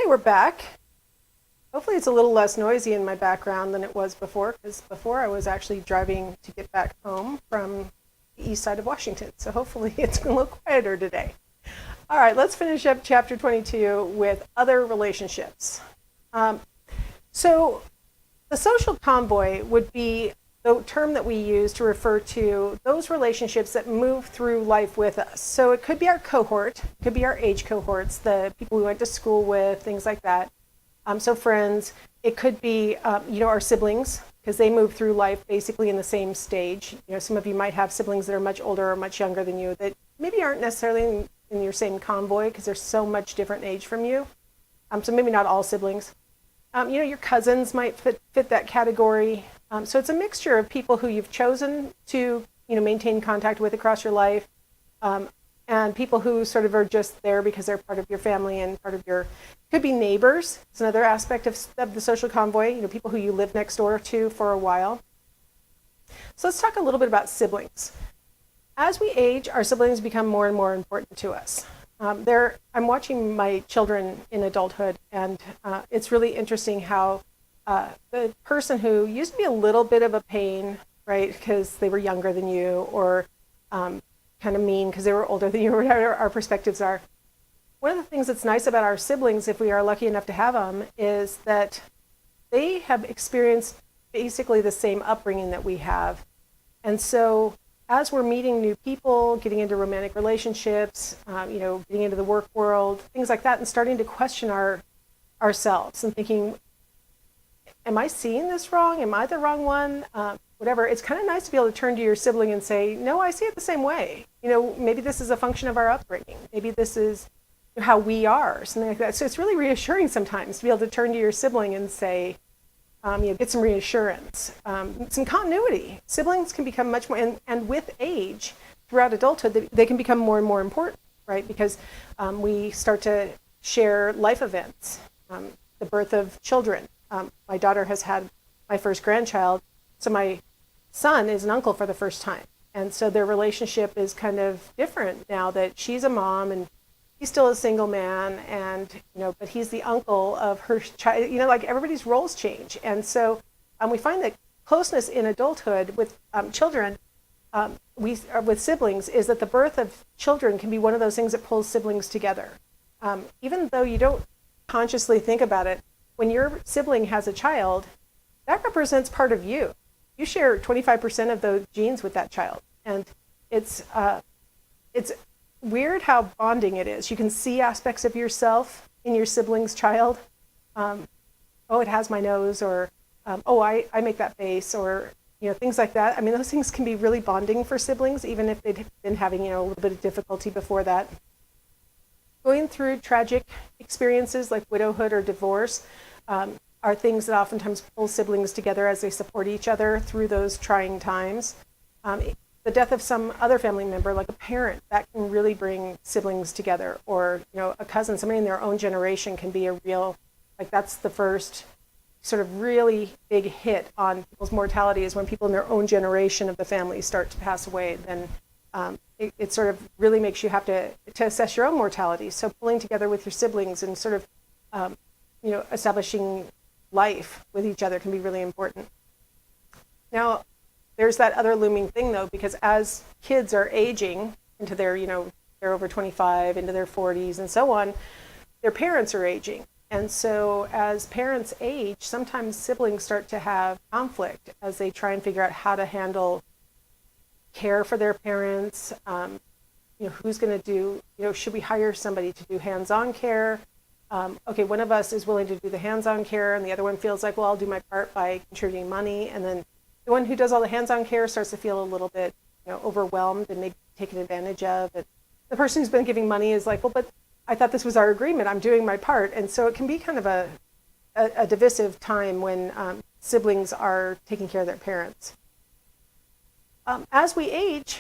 we're back. Hopefully it's a little less noisy in my background than it was before, because before I was actually driving to get back home from the east side of Washington. So hopefully it's a little quieter today. All right, let's finish up chapter 22 with other relationships. So the social convoy would be the term that we use to refer to those relationships that move through life with us. So it could be our cohort, it could be our age cohorts, the people we went to school with, things like that. So friends, it could be, our siblings, because they move through life basically in the same stage. Some of you might have siblings that are much older or much younger than you that maybe aren't necessarily in your same convoy because they're so much different age from you. So maybe not all siblings. Your cousins might fit that category. So it's a mixture of people who you've chosen to, maintain contact with across your life, and people who sort of are just there because they're part of your family and part of could be neighbors. It's another aspect of the social convoy, people who you live next door to for a while. So let's talk a little bit about siblings. As we age, our siblings become more and more important to us. I'm watching my children in adulthood, and it's really interesting how the person who used to be a little bit of a pain, right, because they were younger than you, or kind of mean because they were older than you, or whatever our perspectives are. One of the things that's nice about our siblings, if we are lucky enough to have them, is that they have experienced basically the same upbringing that we have. And so as we're meeting new people, getting into romantic relationships, getting into the work world, things like that, and starting to question ourselves and thinking, am I seeing this wrong? Am I the wrong one? Whatever. It's kind of nice to be able to turn to your sibling and say, no, I see it the same way. Maybe this is a function of our upbringing. Maybe this is how we are, something like that. So it's really reassuring sometimes to be able to turn to your sibling and say, get some reassurance, some continuity. Siblings can become much more, and with age, throughout adulthood, they can become more and more important, right? Because we start to share life events, the birth of children. My daughter has had my first grandchild, so my son is an uncle for the first time. And so their relationship is kind of different now that she's a mom and he's still a single man, and but he's the uncle of her child. Like everybody's roles change, and so we find that closeness in adulthood with children, with siblings, is that the birth of children can be one of those things that pulls siblings together. Even though you don't consciously think about it, when your sibling has a child, that represents part of you. You share 25% of those genes with that child, and it's weird how bonding it is. You can see aspects of yourself in your sibling's child. It has my nose, or I make that face, or things like that. I mean, those things can be really bonding for siblings, even if they've been having a little bit of difficulty before that. Going through tragic experiences like widowhood or divorce are things that oftentimes pull siblings together as they support each other through those trying times. The death of some other family member, like a parent, that can really bring siblings together, or a cousin, somebody in their own generation can be a real, that's the first sort of really big hit on people's mortality, is when people in their own generation of the family start to pass away. Then it sort of really makes you have to assess your own mortality. So pulling together with your siblings and sort of establishing life with each other can be really important. Now, there's that other looming thing, though, because as kids are aging into their, they're over 25, into their 40s and so on, their parents are aging. And so as parents age, sometimes siblings start to have conflict as they try and figure out how to handle care for their parents. Who's going to do, should we hire somebody to do hands-on care? One of us is willing to do the hands-on care, and the other one feels like, well, I'll do my part by contributing money. And then the one who does all the hands-on care starts to feel a little bit, overwhelmed and maybe taken advantage of. And the person who's been giving money is like, well, but I thought this was our agreement. I'm doing my part. And so it can be kind of a divisive time when siblings are taking care of their parents. As we age,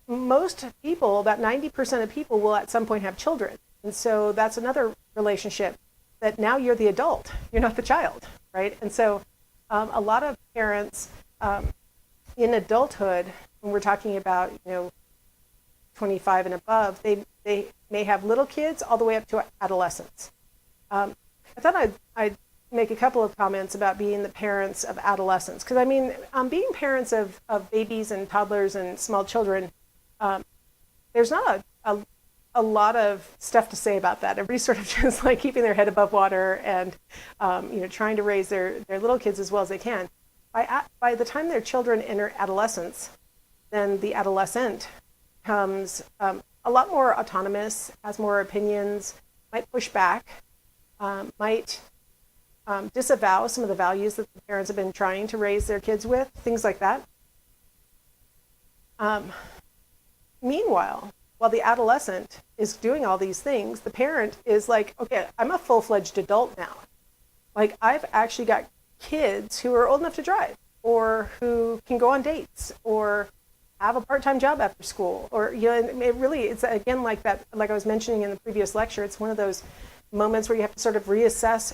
most people, about 90% of people, will at some point have children. And so that's another relationship that now you're the adult, you're not the child, right? And so a lot of parents in adulthood, when we're talking about 25 and above, they may have little kids all the way up to adolescents. I thought I'd make a couple of comments about being the parents of adolescents. Because, I mean, being parents of babies and toddlers and small children, there's not a lot of stuff to say about that. Everybody's sort of just like keeping their head above water and, trying to raise their little kids as well as they can. By the time their children enter adolescence, then the adolescent becomes a lot more autonomous, has more opinions, might push back, might disavow some of the values that the parents have been trying to raise their kids with, things like that. Meanwhile, while the adolescent is doing all these things, the parent is like, okay, I'm a full-fledged adult now. Like, I've actually got kids who are old enough to drive, or who can go on dates, or have a part-time job after school, or, it's again like that, like I was mentioning in the previous lecture, it's one of those moments where you have to sort of reassess,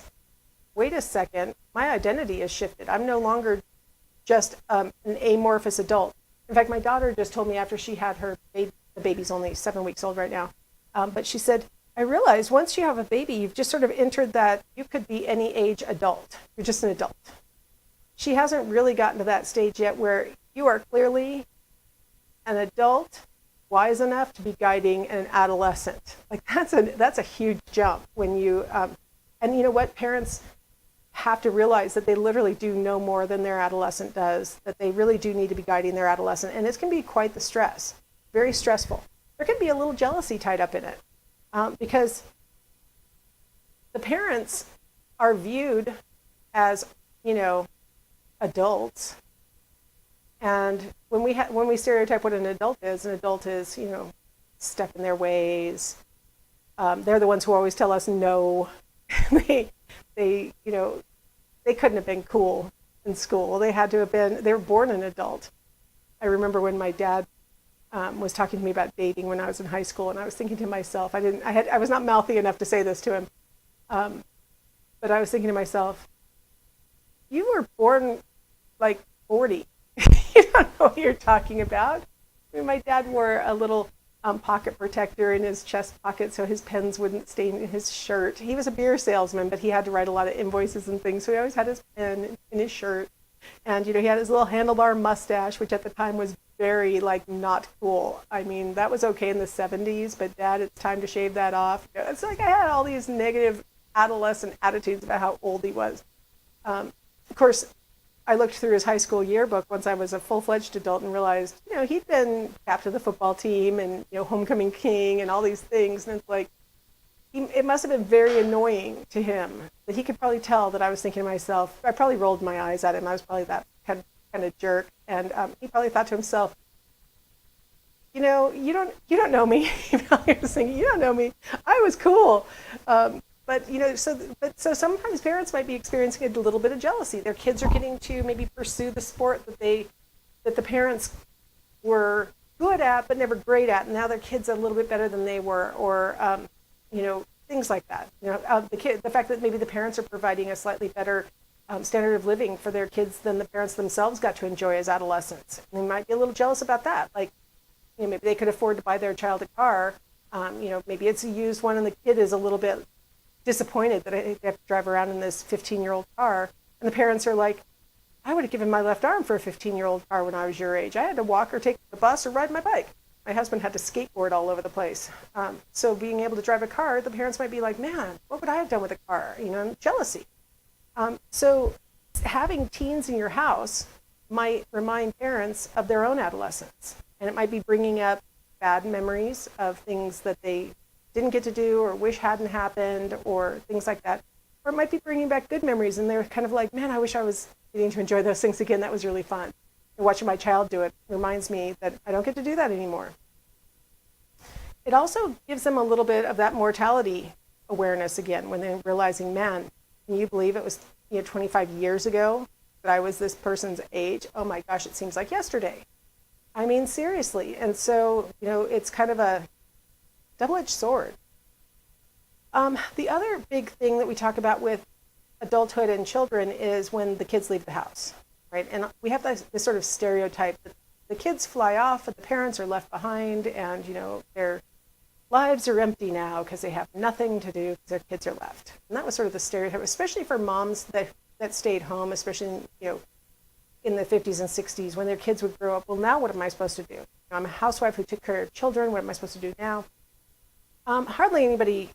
wait a second, my identity has shifted. I'm no longer just an amorphous adult. In fact, my daughter just told me after she had her baby, the baby's only 7 weeks old right now, but she said, I realized once you have a baby, you've just sort of entered that you could be any age adult. You're just an adult. She hasn't really gotten to that stage yet where you are clearly an adult wise enough to be guiding an adolescent. Like, that's a huge jump when you, and you know what, parents have to realize that they literally do know more than their adolescent does, that they really do need to be guiding their adolescent, and it can be quite the stress, very stressful. There can be a little jealousy tied up in it, because the parents are viewed as, adults, and when we stereotype what an adult is, stuck in their ways. They're the ones who always tell us no. they couldn't have been cool in school. They were born an adult. I remember when my dad was talking to me about dating when I was in high school, and I was thinking to myself, I was not mouthy enough to say this to him, but I was thinking to myself, you were born like 40. You don't know what you're talking about. I mean, my dad wore a little pocket protector in his chest pocket so his pens wouldn't stain his shirt. He was a beer salesman, but he had to write a lot of invoices and things, so he always had his pen in his shirt. And, he had his little handlebar mustache, which at the time was very, not cool. I mean, that was okay in the 70s, but Dad, it's time to shave that off. It's like I had all these negative adolescent attitudes about how old he was. Of course, I looked through his high school yearbook once I was a full-fledged adult and realized, he'd been captain of the football team and, homecoming king and all these things. And it's like, it must have been very annoying to him that he could probably tell that I was thinking to myself, I probably rolled my eyes at him. I was probably that kind of jerk. And he probably thought to himself, you don't know me. He probably was thinking, you don't know me. I was cool. So sometimes parents might be experiencing a little bit of jealousy. Their kids are getting to maybe pursue the sport that the parents were good at but never great at, and now their kids are a little bit better than they were, or things like that. The fact that maybe the parents are providing a slightly better standard of living for their kids than the parents themselves got to enjoy as adolescents. And they might be a little jealous about that. Maybe they could afford to buy their child a car. Maybe it's a used one, and the kid is a little bit disappointed that they have to drive around in this 15-year-old car. And the parents are like, I would have given my left arm for a 15-year-old car when I was your age. I had to walk or take the bus or ride my bike. My husband had to skateboard all over the place. So being able to drive a car, the parents might be like, man, what would I have done with a car? Jealousy. So having teens in your house might remind parents of their own adolescence. And it might be bringing up bad memories of things that they didn't get to do or wish hadn't happened or things like that. Or it might be bringing back good memories, and they're kind of like, man, I wish I was getting to enjoy those things again. That was really fun. And watching my child do it reminds me that I don't get to do that anymore. It also gives them a little bit of that mortality awareness again when they're realizing, man, can you believe it was 25 years ago that I was this person's age? Oh my gosh, it seems like yesterday. I mean, seriously. And so, it's kind of a double-edged sword. The other big thing that we talk about with adulthood and children is when the kids leave the house, right? And we have this sort of stereotype that the kids fly off and the parents are left behind, and they're lives are empty now because they have nothing to do because their kids are left. And that was sort of the stereotype, especially for moms that stayed home, especially in the 50s and 60s when their kids would grow up. Well, now what am I supposed to do? I'm a housewife who took care of children. What am I supposed to do now? Hardly anybody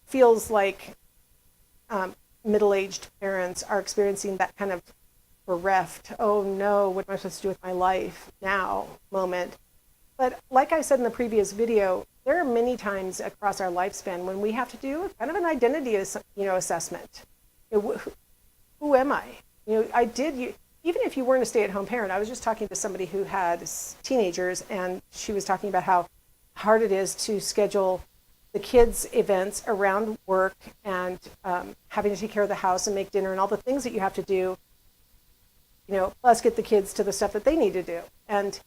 feels like middle-aged parents are experiencing that kind of bereft, oh no, what am I supposed to do with my life now moment. But like I said in the previous video, there are many times across our lifespan when we have to do kind of an identity assessment. Who am I? Even if you weren't a stay-at-home parent, I was just talking to somebody who had teenagers, and she was talking about how hard it is to schedule the kids' events around work and having to take care of the house and make dinner and all the things that you have to do, plus get the kids to the stuff that they need to do. And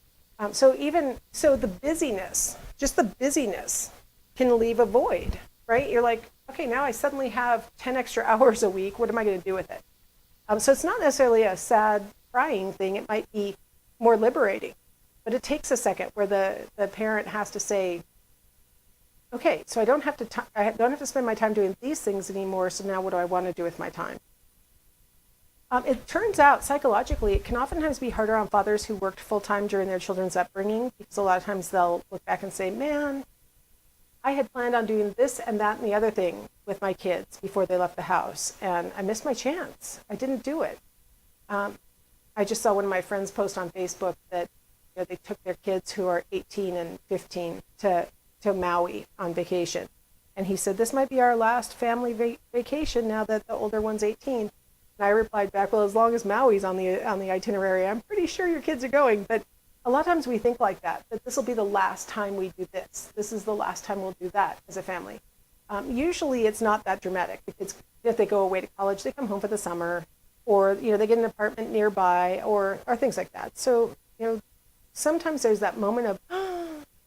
so the busyness, just the busyness can leave a void, right? You're like, okay, now I suddenly have 10 extra hours a week. What am I going to do with it? So it's not necessarily a sad, crying thing. It might be more liberating. But it takes a second where the parent has to say, okay, so I don't have to spend my time doing these things anymore, so now what do I want to do with my time? It turns out, psychologically, it can oftentimes be harder on fathers who worked full-time during their children's upbringing, because a lot of times they'll look back and say, man, I had planned on doing this and that and the other thing with my kids before they left the house, and I missed my chance. I didn't do it. I just saw one of my friends post on Facebook that they took their kids who are 18 and 15 to Maui on vacation. And he said, this might be our last family vacation now that the older one's 18. And I replied back, well, as long as Maui's on the itinerary, I'm pretty sure your kids are going. But a lot of times we think like that this will be the last time we do this. This is the last time we'll do that as a family. Usually it's not that dramatic. The kids, if they go away to college, they come home for the summer, or they get an apartment nearby, or things like that. So sometimes there's that moment of,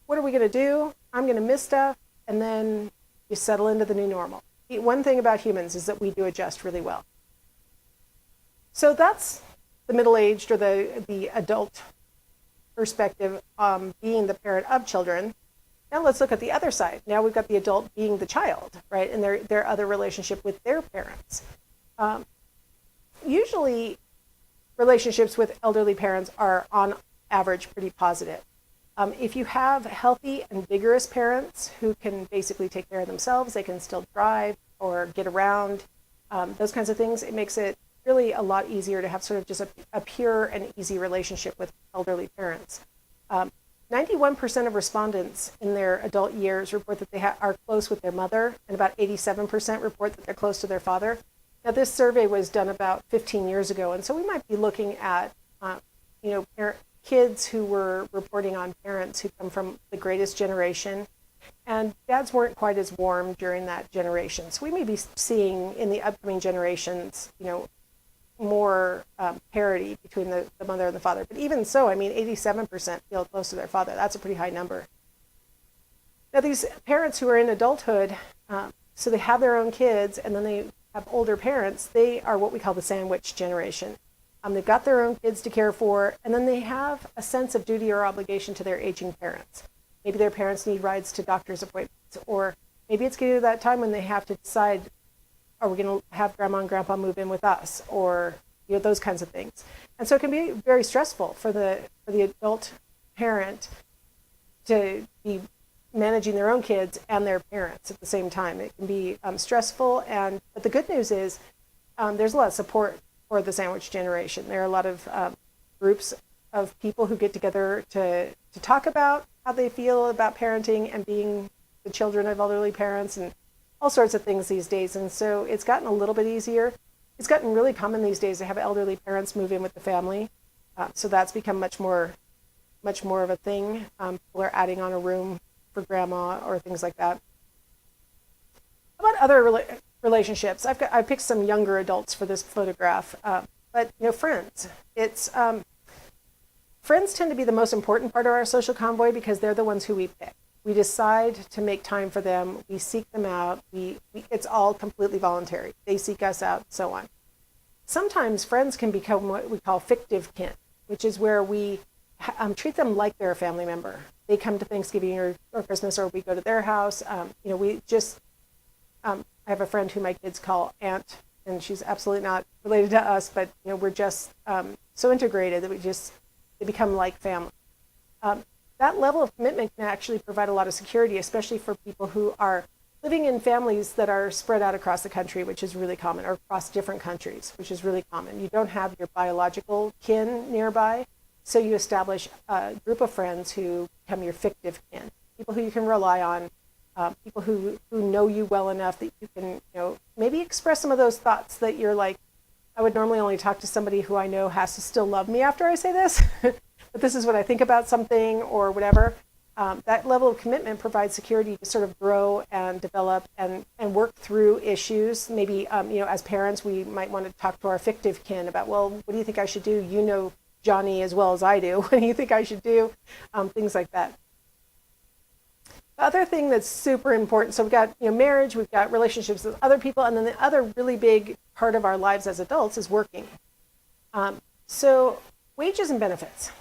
what are we going to do? I'm going to miss stuff, and then you settle into the new normal. One thing about humans is that we do adjust really well. So that's the middle-aged or the adult perspective, being the parent of children. Now let's look at the other side. Now we've got the adult being the child, right, and their other relationship with their parents. Usually, relationships with elderly parents are, on average, pretty positive. If you have healthy and vigorous parents who can basically take care of themselves, they can still drive or get around, those kinds of things, it makes it really a lot easier to have sort of just a pure and easy relationship with elderly parents. 91% of respondents in their adult years report that they are close with their mother, and about 87% report that they're close to their father. Now, this survey was done about 15 years ago, and so we might be looking at kids who were reporting on parents who come from the greatest generation, and dads weren't quite as warm during that generation. So we may be seeing in the upcoming generations, more parity between the mother and the father. But even so, 87% feel close to their father. That's a pretty high number. Now, these parents who are in adulthood, so they have their own kids, and then they have older parents, they are what we call the sandwich generation. They've got their own kids to care for, and then they have a sense of duty or obligation to their aging parents. Maybe their parents need rides to doctor's appointments, or maybe it's getting to that time when they have to decide, are we going to have grandma and grandpa move in with us, or those kinds of things. And so it can be very stressful for the adult parent to be managing their own kids and their parents at the same time. It can be stressful, but the good news is there's a lot of support for the sandwich generation. There are a lot of groups of people who get together to talk about how they feel about parenting and being the children of elderly parents, and all sorts of things these days. And so it's gotten a little bit easier. It's gotten really common these days to have elderly parents move in with the family. So that's become much more of a thing. People are adding on a room for grandma or things like that. How about other relationships? I've picked some younger adults for this photograph, but friends. Friends tend to be the most important part of our social convoy because they're the ones who we pick. We decide to make time for them. We seek them out. It's all completely voluntary. They seek us out, and so on. Sometimes friends can become what we call fictive kin, which is where we treat them like they're a family member. They come to Thanksgiving or Christmas, or we go to their house. We just, I have a friend who my kids call Aunt, and she's absolutely not related to us, but we're just so integrated that they become like family. That level of commitment can actually provide a lot of security, especially for people who are living in families that are spread out across the country, which is really common, or across different countries, which is really common. You don't have your biological kin nearby, so you establish a group of friends who become your fictive kin, people who you can rely on, people who know you well enough that you can, maybe express some of those thoughts that you're like, I would normally only talk to somebody who I know has to still love me after I say this, but this is what I think about something or whatever. That level of commitment provides security to sort of grow and develop and work through issues. Maybe, as parents, we might want to talk to our fictive kin about, well, what do you think I should do? You know Johnny as well as I do. What do you think I should do? Things like that. The other thing that's super important, so we've got marriage, we've got relationships with other people, and then the other really big part of our lives as adults is working. So wages and benefits.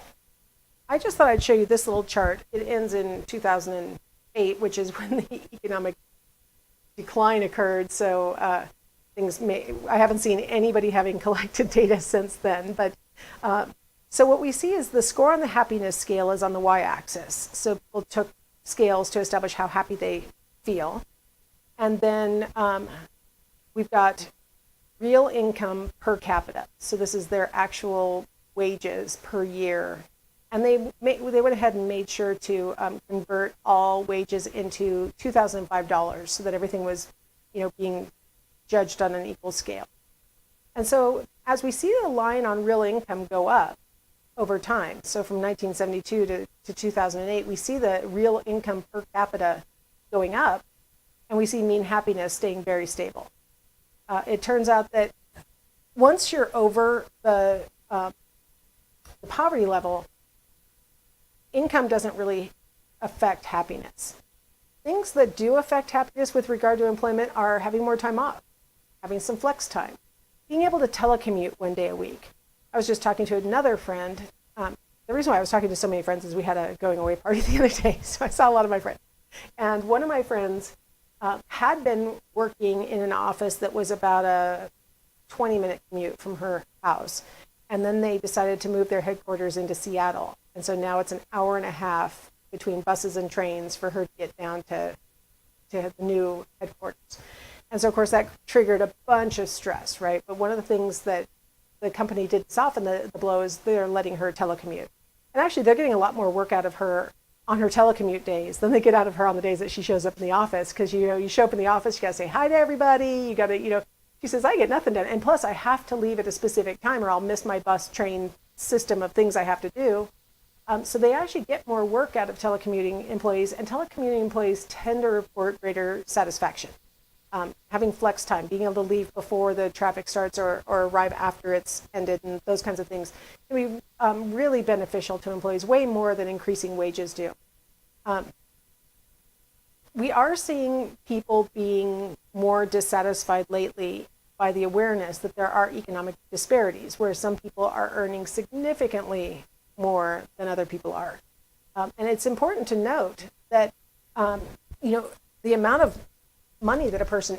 I just thought I'd show you this little chart. It ends in 2008, which is when the economic decline occurred. So I haven't seen anybody having collected data since then. But so what we see is the score on the happiness scale is on the y-axis. So people took scales to establish how happy they feel. And then we've got real income per capita. So this is their actual wages per year. And they went ahead and made sure to convert all wages into $2,005 so that everything was, being judged on an equal scale. And so as we see the line on real income go up over time, so from 1972 to 2008, we see the real income per capita going up, and we see mean happiness staying very stable. It turns out that once you're over the poverty level, income doesn't really affect happiness. Things that do affect happiness with regard to employment are having more time off, having some flex time, being able to telecommute one day a week. I was just talking to another friend. The reason why I was talking to so many friends is we had a going away party the other day, so I saw a lot of my friends. And one of my friends had been working in an office that was about a 20-minute commute from her house. And then they decided to move their headquarters into Seattle. And so now it's an hour and a half between buses and trains for her to get down to the new headquarters. And so, of course, that triggered a bunch of stress, right? But one of the things that the company did to soften the blow is they're letting her telecommute. And actually, they're getting a lot more work out of her on her telecommute days than they get out of her on the days that she shows up in the office. Because, you show up in the office, you got to say hi to everybody. You got to, she says, I get nothing done. And plus, I have to leave at a specific time or I'll miss my bus train system of things I have to do. So they actually get more work out of telecommuting employees, and telecommuting employees tend to report greater satisfaction. Having flex time, being able to leave before the traffic starts or arrive after it's ended, and those kinds of things can be really beneficial to employees, way more than increasing wages do. We are seeing people being more dissatisfied lately by the awareness that there are economic disparities, where some people are earning significantly more than other people are. And it's important to note that, the amount of money that a person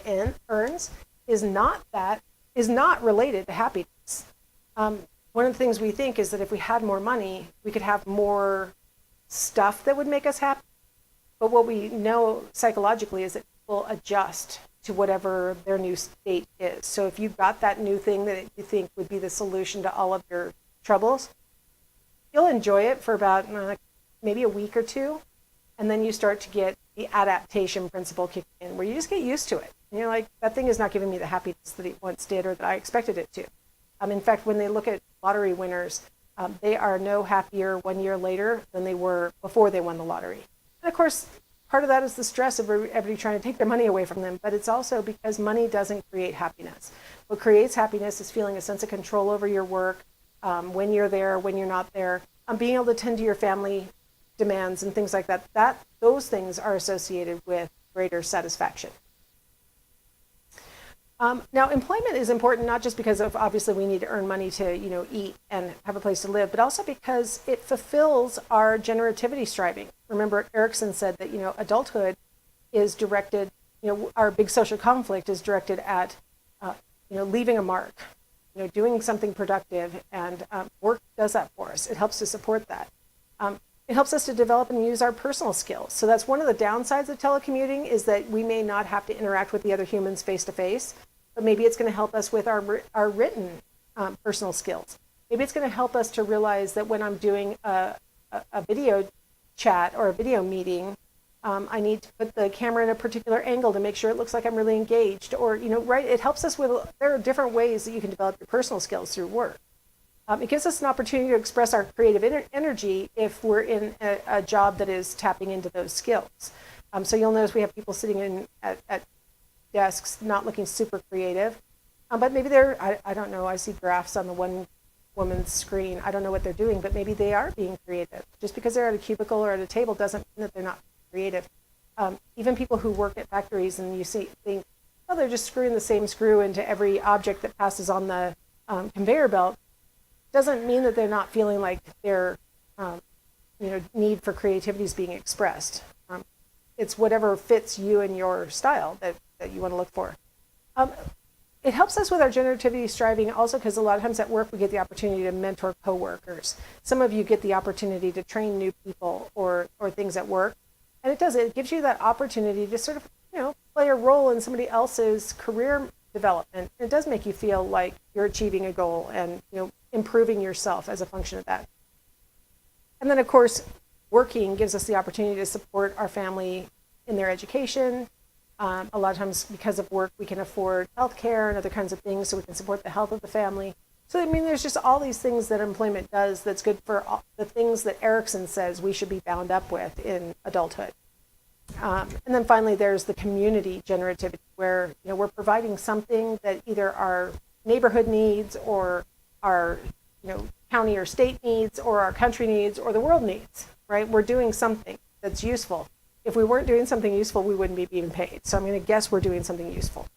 earns is not related to happiness. One of the things we think is that if we had more money, we could have more stuff that would make us happy. But what we know psychologically is that people adjust to whatever their new state is. So if you've got that new thing that you think would be the solution to all of your troubles, you'll enjoy it for about maybe a week or two, and then you start to get the adaptation principle kicking in, where you just get used to it. And you're like, that thing is not giving me the happiness that it once did or that I expected it to. In fact, when they look at lottery winners, they are no happier 1 year later than they were before they won the lottery. And of course, part of that is the stress of everybody trying to take their money away from them, but it's also because money doesn't create happiness. What creates happiness is feeling a sense of control over your work, when you're there, when you're not there, being able to tend to your family demands and things like that. Those things are associated with greater satisfaction. Now, employment is important not just because of obviously we need to earn money to eat and have a place to live, but also because it fulfills our generativity striving. Remember, Erickson said that adulthood is directed. Our big social conflict is directed at leaving a mark, doing something productive, and work does that for us. It helps to support that. It helps us to develop and use our personal skills. So that's one of the downsides of telecommuting, is that we may not have to interact with the other humans face to face, but maybe it's going to help us with our written personal skills. Maybe it's going to help us to realize that when I'm doing a video chat or a video meeting, I need to put the camera in a particular angle to make sure it looks like I'm really engaged, or, right? It helps us there are different ways that you can develop your personal skills through work. It gives us an opportunity to express our creative energy if we're in a job that is tapping into those skills. So you'll notice we have people sitting at desks not looking super creative, but maybe I don't know, I see graphs on the one woman's screen. I don't know what they're doing, but maybe they are being creative. Just because they're at a cubicle or at a table doesn't mean that they're not creative. Even people who work at factories and you think, oh, they're just screwing the same screw into every object that passes on the conveyor belt, doesn't mean that they're not feeling like their need for creativity is being expressed. It's whatever fits you and your style that you want to look for. It helps us with our generativity striving also because a lot of times at work we get the opportunity to mentor coworkers. Some of you get the opportunity to train new people or things at work. And it gives you that opportunity to sort of, play a role in somebody else's career development. It does make you feel like you're achieving a goal and, improving yourself as a function of that. And then, of course, working gives us the opportunity to support our family in their education. A lot of times because of work, we can afford healthcare and other kinds of things so we can support the health of the family. So, there's just all these things that employment does that's good for all the things that Erickson says we should be bound up with in adulthood. And then finally, there's the community generativity, where we're providing something that either our neighborhood needs or our county or state needs or our country needs or the world needs, right? We're doing something that's useful. If we weren't doing something useful, we wouldn't be being paid. So I'm going to guess we're doing something useful.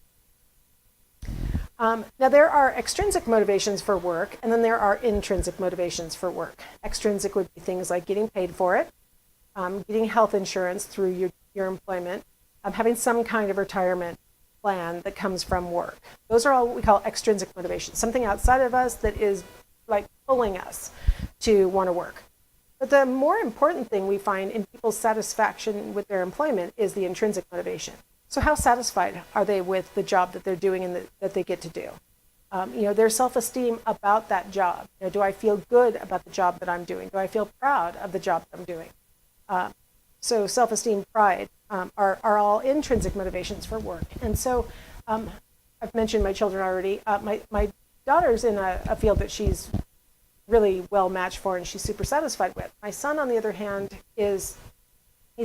Now, there are extrinsic motivations for work, and then there are intrinsic motivations for work. Extrinsic would be things like getting paid for it, getting health insurance through your employment, having some kind of retirement plan that comes from work. Those are all what we call extrinsic motivations, something outside of us that is like pulling us to want to work. But the more important thing we find in people's satisfaction with their employment is the intrinsic motivation. So how satisfied are they with the job that they're doing and that they get to do? Their self-esteem about that job. Do I feel good about the job that I'm doing? Do I feel proud of the job that I'm doing? So self-esteem, pride are all intrinsic motivations for work. And so I've mentioned my children already. My daughter's in a field that she's really well matched for and she's super satisfied with. My son, on the other hand, he's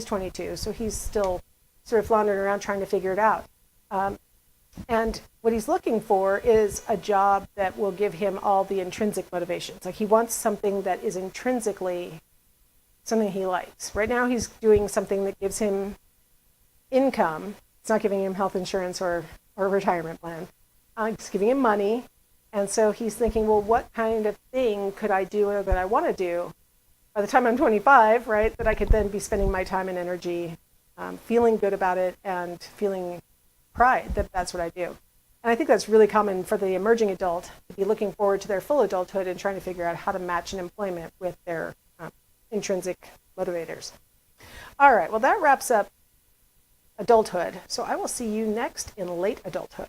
22, so he's still sort of floundering around trying to figure it out. And what he's looking for is a job that will give him all the intrinsic motivations. Like he wants something that is intrinsically something he likes. Right now he's doing something that gives him income. It's not giving him health insurance or a retirement plan. It's giving him money. And so he's thinking, well, what kind of thing could I do or that I want to do by the time I'm 25, right, that I could then be spending my time and energy feeling good about it and feeling pride that that's what I do. And I think that's really common for the emerging adult to be looking forward to their full adulthood and trying to figure out how to match an employment with their intrinsic motivators. All right, well, that wraps up adulthood. So I will see you next in late adulthood.